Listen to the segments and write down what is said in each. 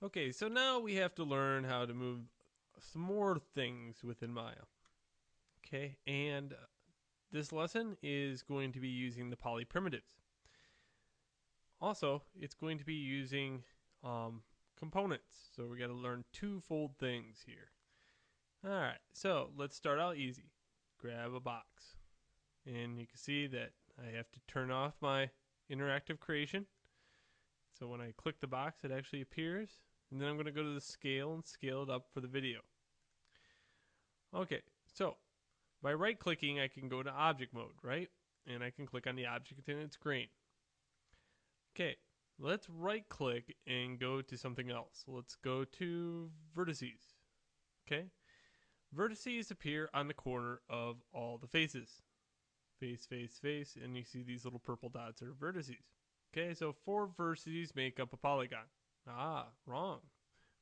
Okay, so now we have to learn how to move some more things within Maya. Okay, and this lesson is going to be using the poly primitives. Also, it's going to be using components. So we got to learn twofold things here. All right, so let's start out easy. Grab a box, and you can see that I have to turn off my interactive creation. So when I click the box, it actually appears. And then I'm going to go to the scale and scale it up for the video. Okay, so by right clicking, I can go to object mode, right? And I can click on the object and it's green. Okay, let's right click and go to something else. Let's go to vertices. Okay, vertices appear on the corner of all the faces. Face, face, face, and you see these little purple dots are vertices. Okay, so 4 vertices make up a polygon. Ah, wrong.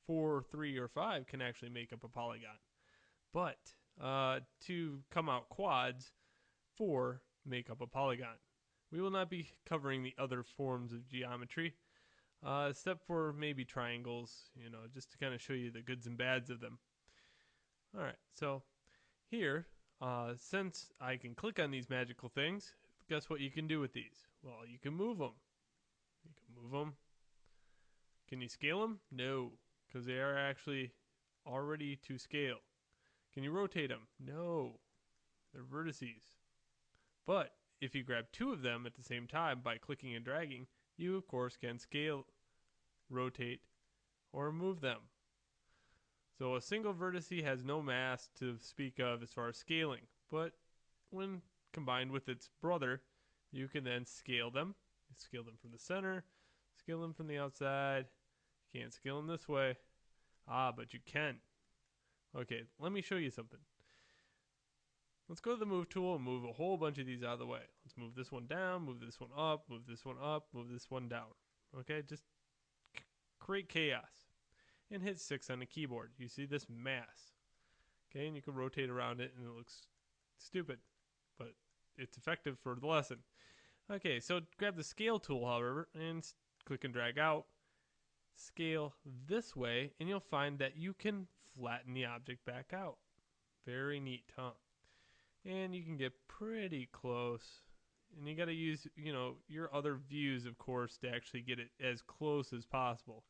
4, 3, or 5 can actually make up a polygon. But to come out quads, 4 make up a polygon. We will not be covering the other forms of geometry, except for maybe triangles, just to kind of show you the goods and bads of them. All right, so here, since I can click on these magical things, guess what you can do with these? Well, you can move them. You can move them. Can you scale them? No, because they are actually already to scale. Can you rotate them? No, they're vertices. But if you grab 2 of them at the same time by clicking and dragging, you of course can scale, rotate, or move them. So a single vertice has no mass to speak of as far as scaling, but when combined with its brother, you can then scale them. Scale them from the center, scale them from the outside. You can't scale them this way. Ah, but you can. Okay, let me show you something. Let's go to the move tool and move a whole bunch of these out of the way. Let's move this one down, move this one up, move this one up, move this one down. Okay, just create chaos. And hit 6 on the keyboard. You see this mass. Okay, and you can rotate around it and it looks stupid, but it's effective for the lesson. Okay, so grab the scale tool, however, and click and drag out. Scale this way, and you'll find that you can flatten the object back out. Very neat, huh? And you can get pretty close. And you got to use, your other views, of course, to actually get it as close as possible.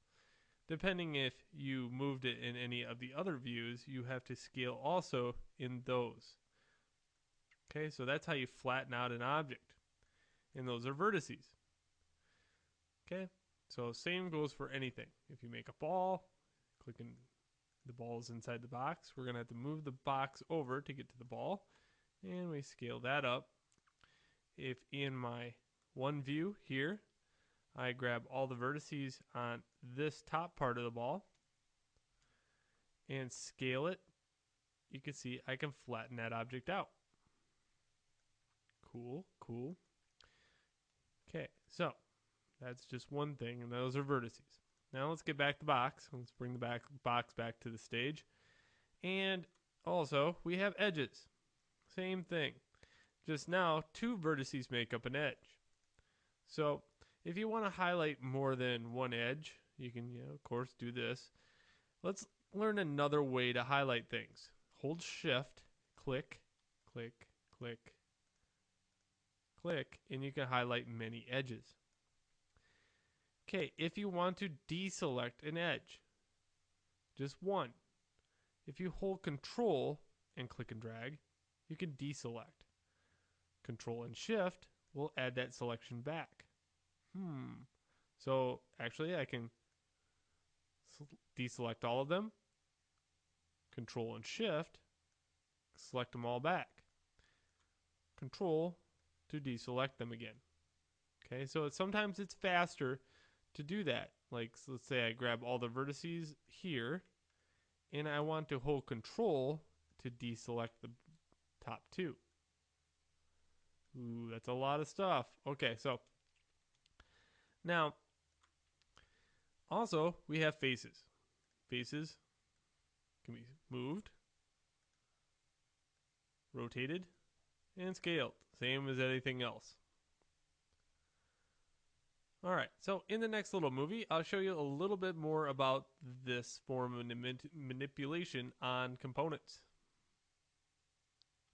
Depending if you moved it in any of the other views, you have to scale also in those. Okay, so that's how you flatten out an object. And those are vertices. Okay, so same goes for anything. If you make a ball, clicking the ball is inside the box, we're going to have to move the box over to get to the ball. And we scale that up. If in my one view here, I grab all the vertices on this top part of the ball and scale it, you can see I can flatten that object out. Cool, cool. Okay, so that's just one thing, and those are vertices. Now let's get back the box. Let's bring the box back to the stage. And also, we have edges. Same thing. Just now, 2 vertices make up an edge. So if you want to highlight more than one edge, you can, of course, do this. Let's learn another way to highlight things. Hold shift, click, click, click, click, and you can highlight many edges. Okay, if you want to deselect an edge, just one. If you hold control and click and drag, you can deselect. Control and shift will add that selection back. So actually I can deselect all of them, control and shift, select them all back. Control to deselect them again. Okay, so sometimes it's faster to do that. Like, so let's say I grab all the vertices here, and I want to hold control to deselect the top 2. Ooh, that's a lot of stuff. Okay, so now also we have faces. Faces can be moved, rotated, and scaled. Same as anything else. All right, so in the next little movie, I'll show you a little bit more about this form of manipulation on components.